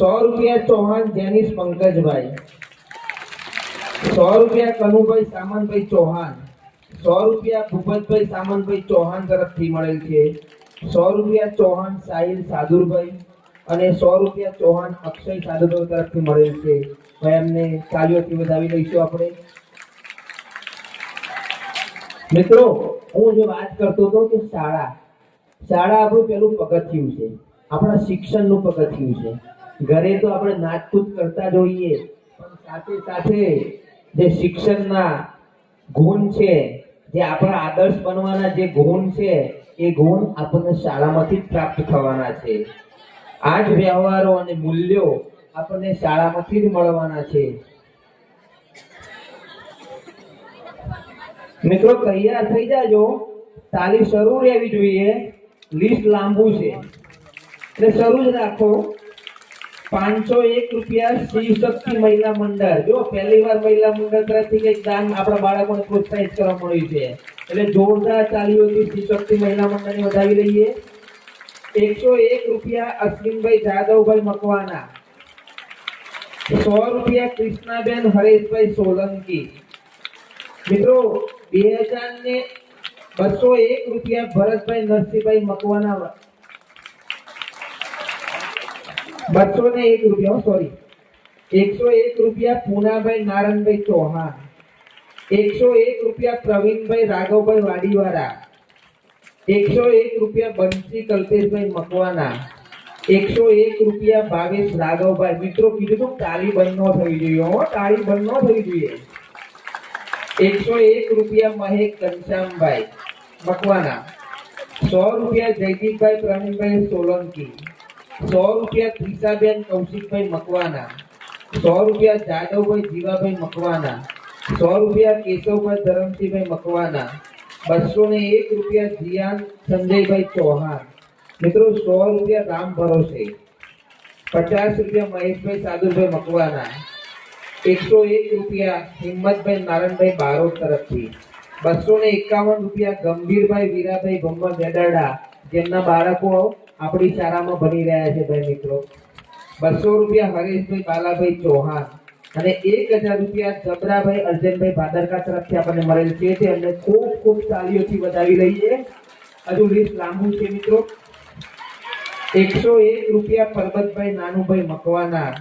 ₹100 ચૌહાણ જેનિસ પંકજભાઈ, ₹100 કનુભાઈ સામંતભાઈ ચૌહાણ, ₹100 ભૂપતભાઈ સામંતભાઈ ચૌહાણ તરફથી મળેલ છે, ₹100 ચૌહાણ સાહિલ સાદુરભાઈ અને ₹100 ચૌહાણ અક્ષય સાદુરભાઈ તરફથી મળેલ છે. ભાઈ એમને તાળીઓથી વધાવી લઈશું આપણે. મિત્રો, હું જે વાત કરતો હતો કે શાળા આપણું પેલું પગથિયું છે, આપણા શિક્ષણનું પગથિયું છે. ઘરે તો આપણે નાચકૂદ કરતા જોઈએ, પણ સાથે સાથે જે શિક્ષણના ગુણ છે, જે આપણા આદર્શ બનવાના જે ગુણ છે, એ ગુણ આપણને શાળામાંથી પ્રાપ્ત થવાના છે. આ જ વ્યવહારો અને મૂલ્યો આપણને શાળામાંથી જ મળવાના છે. મિત્રો, તૈયાર થઈ જાજો, તાલીમ શરૂ રહેવી જોઈએ. લિસ્ટ લાંબુ છે એટલે શરૂ જ રાખો. ₹501 શિવ શક્તિ મહિલા મંડળ. જો પહેલી વાર મહિલા મંડળ તરફથી કંઈક દાન આપણા બાળકોને પ્રોત્સાહિત કરવા મળ્યું છે, એટલે જોરદાર તાલીઓથી શિવ શક્તિ મહિલા મંડળને વધાવી લઈએ. ₹101 અશ્વિનભાઈ જાદવભાઈ મકવાના, ₹100 કૃષ્ણાબેન હરેશભાઈ સોલંકી. મિત્રો, 201 ભરતભાઈ નરસિંહભાઈ મકવાના, ₹201 ₹101 પૂનાભાઈ નારણભાઈ ચૌહાણ, ₹101 પ્રવીણભાઈ રાઘવભાઈ વાડીવાળા, ₹101 બંસી કલ્પેશભાઈ મકવાના, ₹101 ભાવેશ રાઘવભાઈ. મિત્રો, કીધું તો તાળી બંધ ન થવી જોઈએ, તાળી બંધ ન થવી જોઈએ. ₹101 મહેક ઘનશ્યામભાઈ મકવાના, ₹100 જયદીપભાઈ પ્રવીણભાઈ સોલંકી, ₹100 ત્રિષાબેન કૌશિકભાઈ મકવાના, ₹100 જાદવભાઈ જીવાભાઈ મકવાના, ₹100 કેશવભાઈ ધરમસિંહભાઈ મકવાના, ₹201 જીયાન સંજયભાઈ ચૌહાણ. મિત્રો, ₹100 રામ ભરોસે, ₹50 મહેશભાઈ સાદુરભાઈ મકવાના, ₹101 હિંમતભાઈ નારણભાઈ બારોટ તરફથી, ₹251 ગંભીરભાઈ વીરાભાઈ ભમ્મર ગેડાડા, જેમના બાળકો આપણી શાળામાં ભણી રહ્યા છે. ભાઈ મિત્રો, ₹200 હરેશભાઈ બાલાભાઈ ચૌહાણ અને ₹1000 જબરાભાઈ અર્જનભાઈ ભાદરકા તરફથી આપણને મળેલ છે. એમને ખૂબ ખૂબ તાળીઓથી વધાવી લઈએ. હજુ લિસ્ટ લાંબુ છે મિત્રો. ₹101 પરબતભાઈ નાનુભાઈ મકવાના,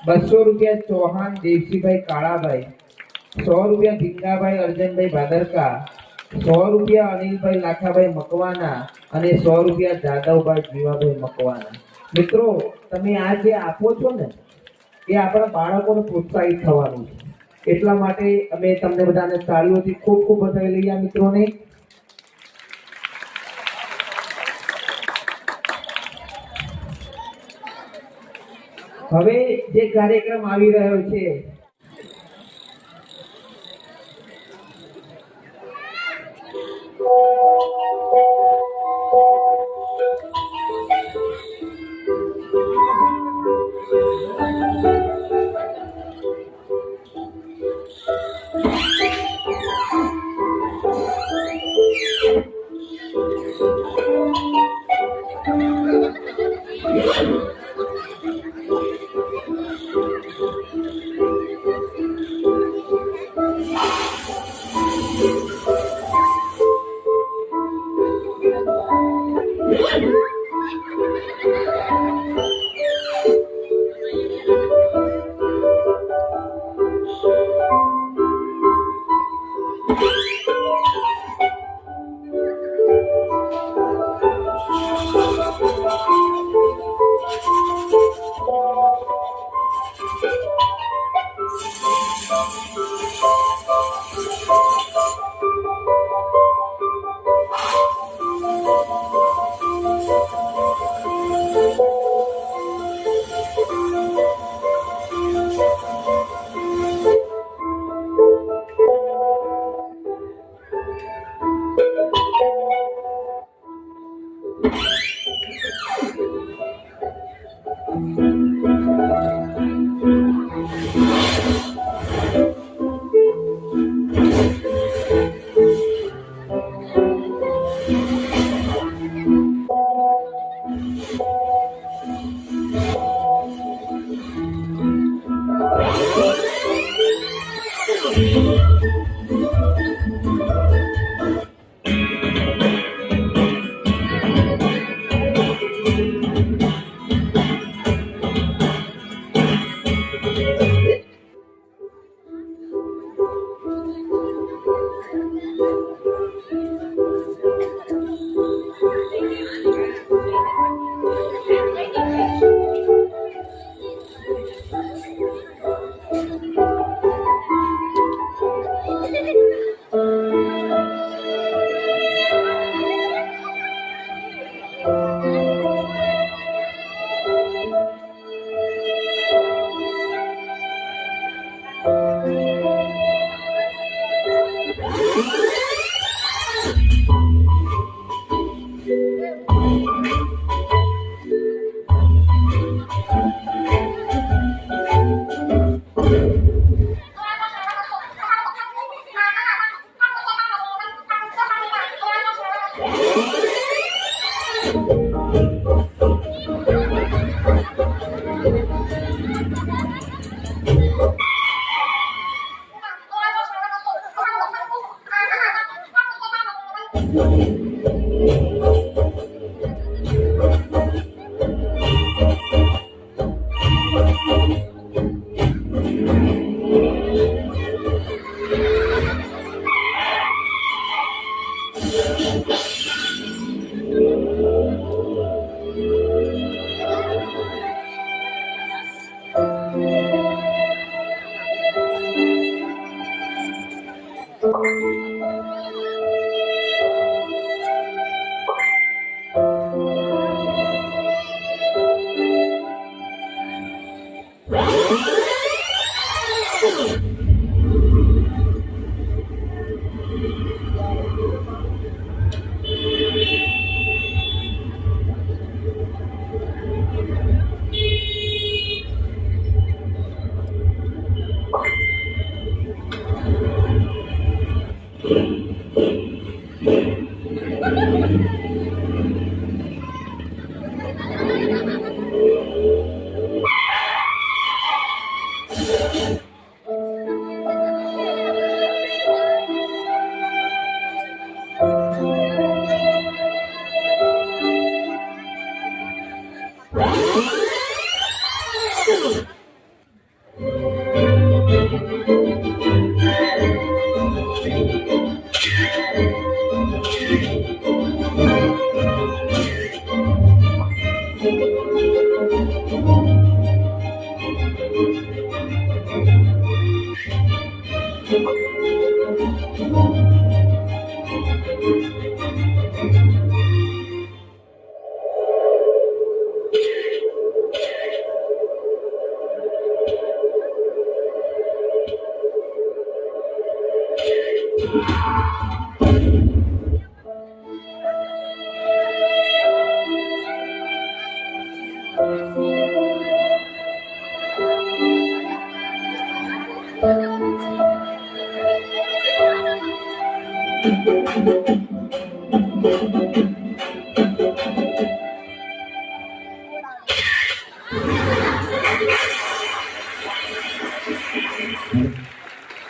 ₹200 ચૌહાણ દેવસીભાઈ કાળાભાઈ, ₹100 ભીંગાભાઈ અર્જનભાઈ ભાદરકા, ₹100 અનિલભાઈ લાખાભાઈ મકવાના અને ₹100 જાદવભાઈ જીવાભાઈ મકવાના. મિત્રો, તમે આ જે આપો છો ને, એ આપણા બાળકોને પ્રોત્સાહિત થવાનું છે. એટલા માટે અમે તમને બધાને તાળીઓથી ખૂબ ખૂબ વધાવી લઈએ મિત્રોને. હવે જે કાર્યક્રમ આવી રહ્યો છે,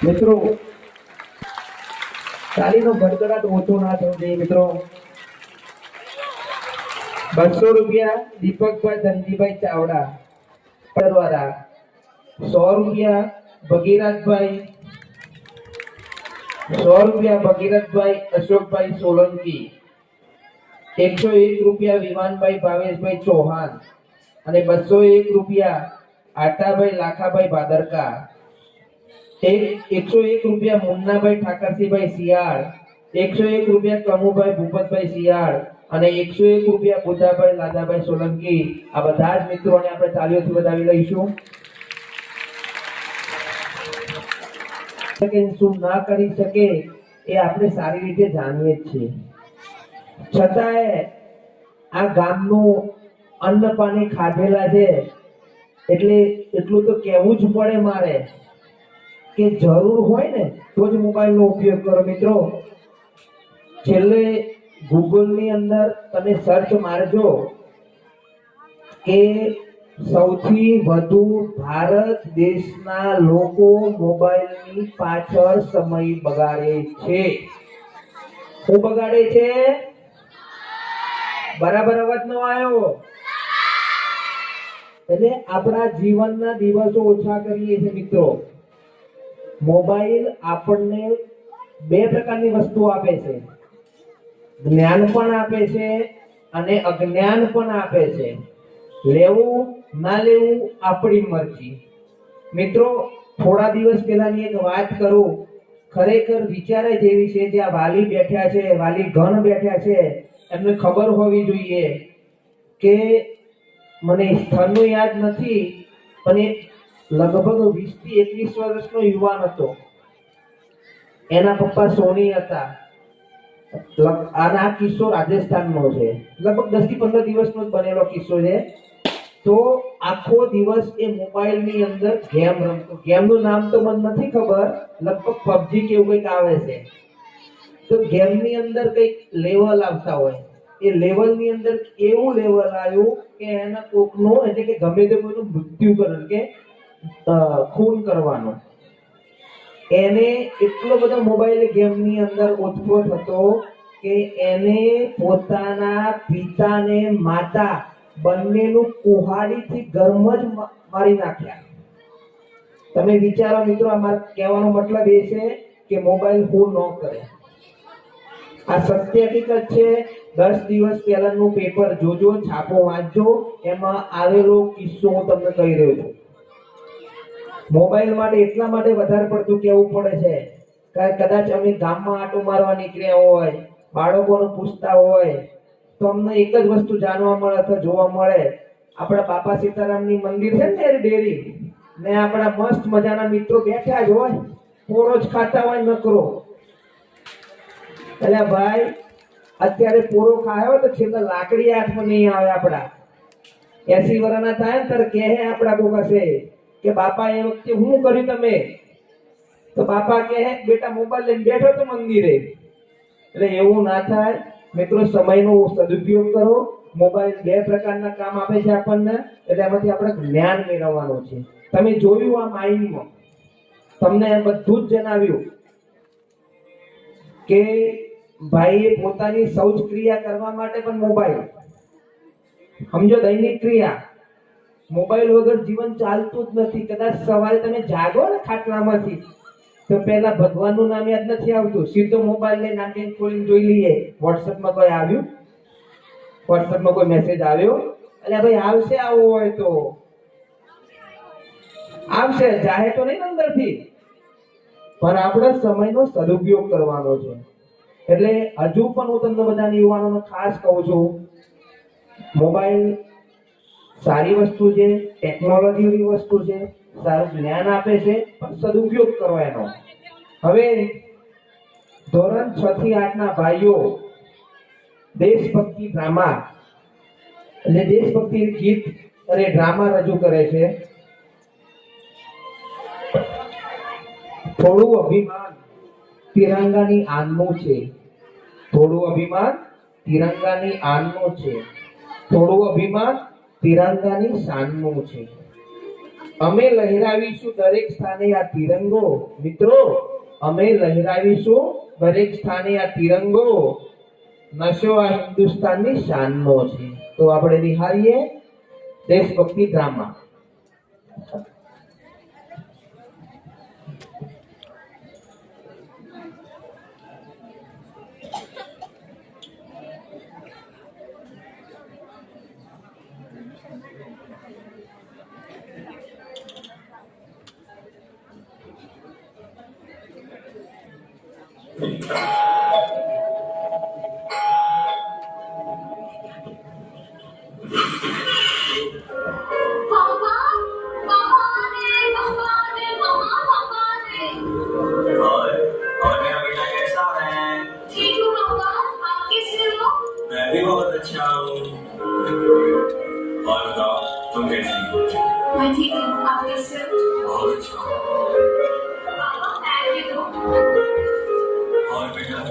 મિત્રો તાલીનો ભડકડાટ ઓછો ના થવો જોઈએ મિત્રો. 200 રૂપિયા દીપકભાઈ ધનજીભાઈ ચાવડા દ્વારા, 100 રૂપિયા ભગીરથભાઈ, 100 રૂપિયા ભગીરથભાઈ અશોકભાઈ સોલંકી, 101 રૂપિયા વિમાનભાઈ ભાવેશભાઈ ચૌહાણ અને 201 રૂપિયા આટાભાઈ લાખાભાઈ ભાદરકા, 101 રૂપિયા મુન્નાભાઈ ઠાકરસિંહભાઈ શિયાળ, 101 રૂપિયા કમુભાઈ ભૂપતભાઈ શિયાળ અને 101 રૂપિયા બુધાભાઈ લાદાભાઈ સોલંકી. આ બધા જ મિત્રોને આપણે તાળીઓથી વધાવી લઈશું. શું ના કરી શકે એ આપણે સારી રીતે જાણીએ છીએ, છતાંય આ ગામનું અન્ન પાણી ખાધેલા છે એટલે એટલું તો કહેવું જ પડે મારે કે જરૂર હોય ને તો જ મોબાઈલનો ઉપયોગ કરો મિત્રો. છેલ્લે ગૂગલની અંદર તમે સર્ચ મારજો કે સૌથી વધુ ભારત દેશના લોકો મોબાઈલની પાછળ સમય બગાડે છે. શું બગાડે છે? બરાબર અવાજ ન આવ્યો એટલે આપણા જીવનના દિવસો ઓછા કરીએ છીએ મિત્રો. મોબાઈલ આપણને બે પ્રકારની વસ્તુ આપે છે, જ્ઞાન પણ આપે છે અને અજ્ઞાન પણ આપે છે. લેવું ના લેવું આપણી મરજી. મિત્રો, થોડા દિવસ પહેલાની એક વાત કરું, ખરેખર વિચારે જેવી છે. જે આ વાલી બેઠા છે, વાલી ગણ બેઠા છે, એમને ખબર હોવી જોઈએ કે મને સ્થળનું યાદ નથી, પણ એ લગભગ 20 થી 21 વર્ષનો યુવાન હતો. એના પપ્પા સોની હતા. આ કિસ્સો રાજસ્થાનનો છે, લગભગ 10 થી 15 દિવસનો જ બનેલો કિસ્સો છે. તો આખો દિવસ એ મોબાઈલની અંદર ગેમ રમતો. ગેમનું નામ તો મને નથી ખબર, લગભગ પબજી કે એવું કંઈક આવે છે. તો ગેમની અંદર કંઈક લેવલ આવતા હોય, એ લેવલની અંદર એવું લેવલ આવ્યું કે એના કોકનો, એટલે કે ગમે તે કોઈનું મૃત્યુ કરવાનું કે ખૂન કરવાનો. એને એટલો બધો મોબાઈલ ગેમની અંદર ઓતપ્રોત હતો કે એને પોતાના પિતાને માતા બંનેનું કુહાડીથી ગરમ જ મારી નાખ્યા. તમે વિચારો મિત્રો, અમારે કહેવાનો મતલબ એ છે કે મોબાઈલ હું ન કરે. આ સત્ય હકીકત છે. 10 દિવસ પહેલાનું પેપર જોજો, છાપો વાંચજો, એમાં આવેલો કિસ્સો હું તમને કહી રહ્યો છું. મોબાઈલ માટે એટલા માટે વધારે પડતું કહેવું પડે છે કે કદાચ અમે ગામમાં આટો મારવા નીકળ્યા હોય, બાળકોને પૂછતા હોય, તો અમને એક જ વસ્તુ જાણવા મળે અથવા જોવા મળે. આપણા બાપા સીતારામની મંદિર છે ને ડેરી, ને આપણા મસ્ત મજાના મિત્રો બેઠા જ હોય, પોરો જ ખાતા હોય નકરો. એટલે ભાઈ, અત્યારે પોરો ખાયો તો છેલ્લા લાકડી હાથમાં નહીં આવે. આપડા 80 વર્ષના થાય ને ત્યારે કહે આપડા કોક હશે કે બાપા એ વખતે શું કર્યું તમે? તો બાપા કહે બેટા મોબાઈલ લઈને બેઠો તો મંદિરે. એટલે એવું ના થાય મિત્રો. સમયનો સદુપયોગ કરો. મોબાઈલ બે પ્રકારના કામ આપે છે આપણને, એટલે એમાંથી આપણે જ્ઞાન મેળવવાનું છે. તમે જોયું આ માઇન્ડમાં, તમને બધું જ જણાવ્યું કે ભાઈએ પોતાની શૌચ ક્રિયા કરવા માટે પણ મોબાઈલ, સમજો દૈનિક ક્રિયા, મોબાઈલ વગર જીવન ચાલતું જ નથી. કદાચ સવારે તમે જાગો ને ખાટલામાંથી, તો પહેલા ભગવાનનું નામ યાદ નથી આવતું, સીધો મોબાઈલ લઈને નાખીને ખોલીને જોઈ લઈએ વોટ્સએપમાં કોઈ આવ્યું, વોટ્સએપમાં કોઈ મેસેજ આવ્યો. એટલે ભાઈ આવશે, આવું હોય તો આવશે, જાહે તો નહીં અંદરથી. પણ આપણે સમયનો સદુપયોગ કરવાનો છે. એટલે હજુ પણ હું તમને બધાને યુવાનોને ખાસ કહું છું, મોબાઈલ સારી વસ્તુ છે, ટેકનોલોજીની વસ્તુ છે, સારું જ્ઞાન આપે છે, પણ સદુપયોગ કરો એનો. હવે ધોરણ 6 થી 8 ના ભાઈઓ દેશભક્તિ ડ્રામા, એટલે દેશભક્તિ ગીત અને ડ્રામા રજૂ કરે છે. થોડું અભિમાન તિરંગાની આનનું છે. થોડું અભિમાન તિરંગાની આનનું છે. થોડું અભિમાન તિરંગાની શાનનું છે. અમે લહેરાવીશું દરેક સ્થાને આ તિરંગો. મિત્રો, અમે લહેરાવીશું દરેક સ્થાને આ તિરંગો. નશો આ હિન્દુસ્તાનની શાનનો છે. તો આપણે નિહાળીએ દેશભક્તિ ડ્રામા. मैं ठीक हूँ, आप कैसे हो? बहुत अच्छा। पापा पैर दे दो। और बेटा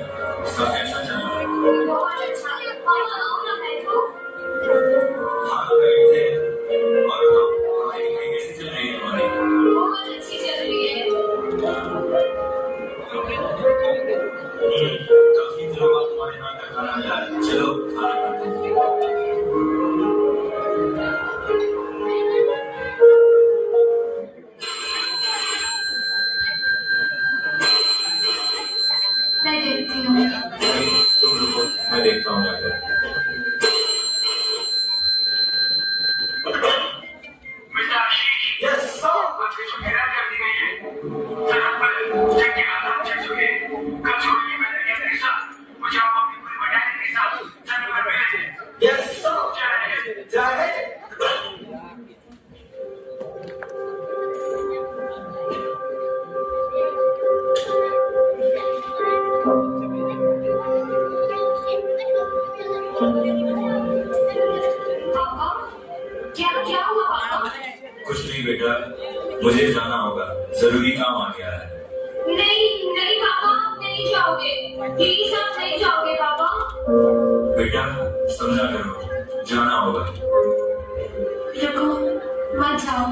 मुझे जाना होगा, जरूरी काम आ गया है। नहीं नहीं पापा, आप नहीं जाओगे। प्लीज आप नहीं जाओगे पापा। बेटा समझा करो, जाना होगा। रुको, मत जाओ।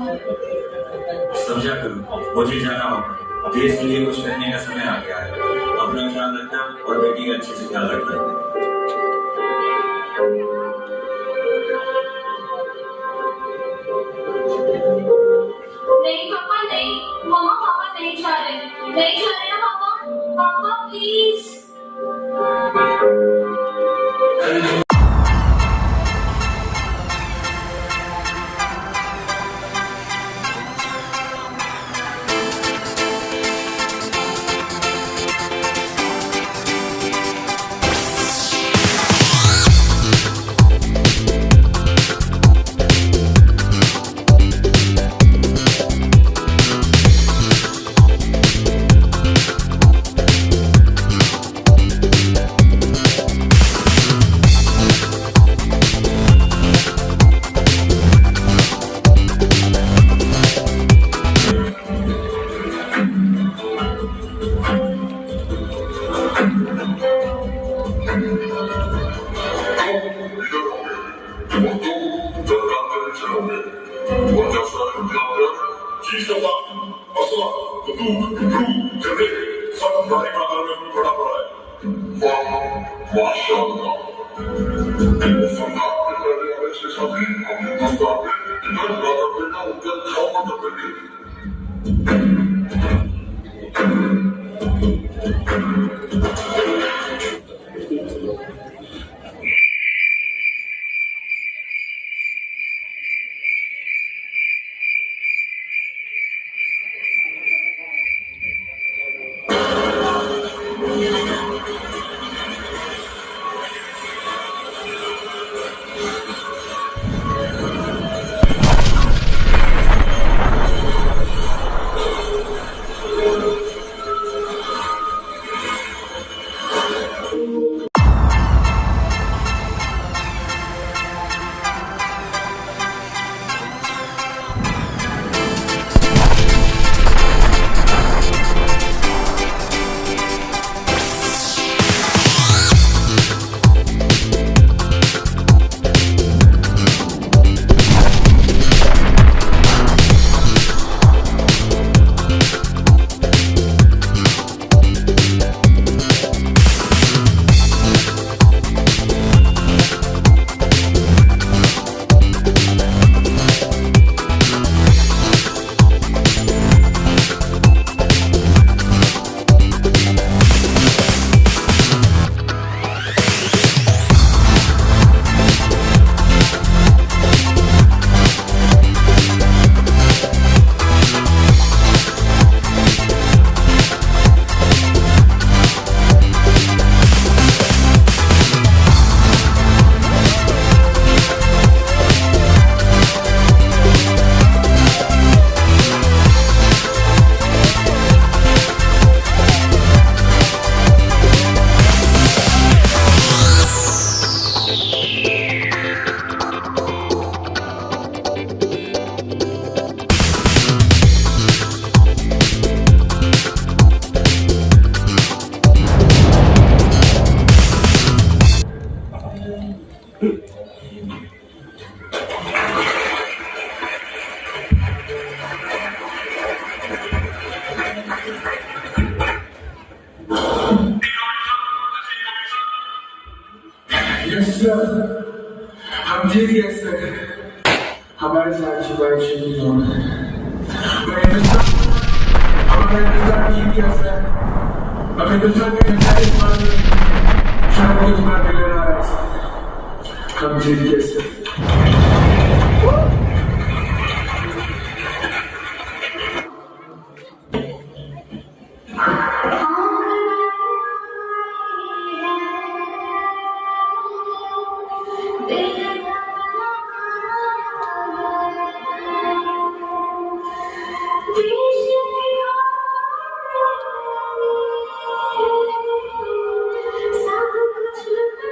समझा करो, मुझे जाना होगा। देश के लिए कुछ करने का समय आ गया है। अपना ख्याल रखना और बेटी का अच्छे से ख्याल रखना। नहीं पापा नहीं, मम्मा पापा नहीं जा रहे, नहीं जा रहे ना पापा। पापा प्लीज। हम जीडीएस में हमारे साथ शिकायत शुरू हुआ हमारा हिंदुस्तान जीडीएस है। अब हिंदुस्तान में 40 साल शायद कुछ बात ले रहा है। हम जीडीएस में सब कुछ लुटा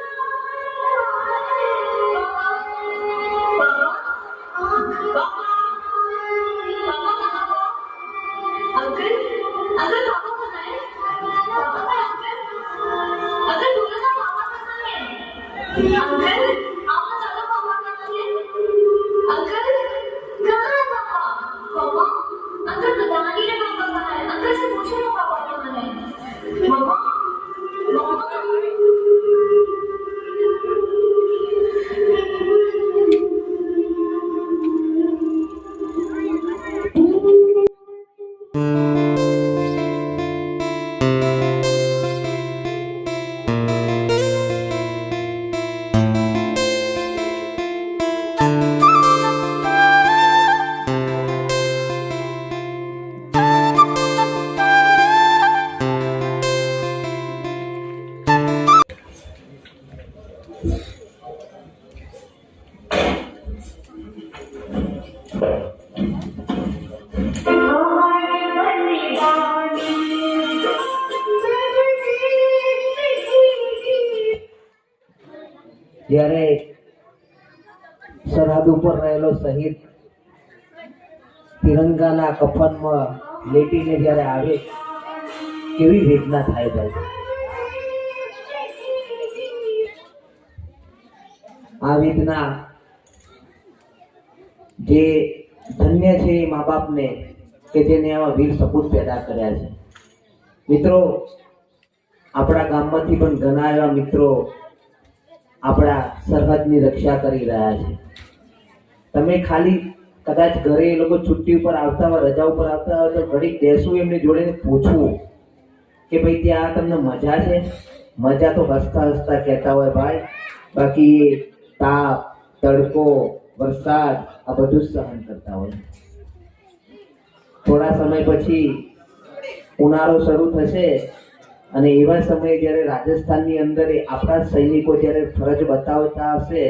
अंकल अंकल पापा कहाँ है पापा है अंकल अंकल बोलो ना पापा कहाँ है अंकल आप चलो पापा कहाँ है अंकल कहाँ है पापा पापा अंकल बता नहीं रहे पापा कहाँ है अंकल से पूछो ना पापा कहाँ है मामा मामा જ્યારે સરહદ ઉપર રહેલો શહીદ તિરંગાના કફનમાં લેટીને જ્યારે આવે કેવી વેદના થાય ભાઈ. આ વેદના જે ધન્ય છે એ મા બાપને કે જેને આવા વીર સપૂત પેદા કર્યા છે. મિત્રો, આપણા ગામમાંથી પણ ઘણા એવા મિત્રો આપણા સરહદની રક્ષા કરી રહ્યા છે. તમે ખાલી કદાચ ઘરે એ લોકો છુટ્ટી ઉપર આવતા હોય, રજા ઉપર આવતા હોય તો ઘડીક બેસવું, એમની જોડે પૂછવું કે ભાઈ ત્યાં તમને મજા છે? મજા તો હસતા હસતા કહેતા હોય ભાઈ, બાકી તાપ, તડકો, વરસાદ આ બધું જ સહન કરતા હોય. થોડા સમય પછી ઉનાળો શરૂ થશે અને એવા સમયે જ્યારે રાજસ્થાનની અંદર આપણા સૈનિકો જ્યારે ફરજ બતાવતા હશે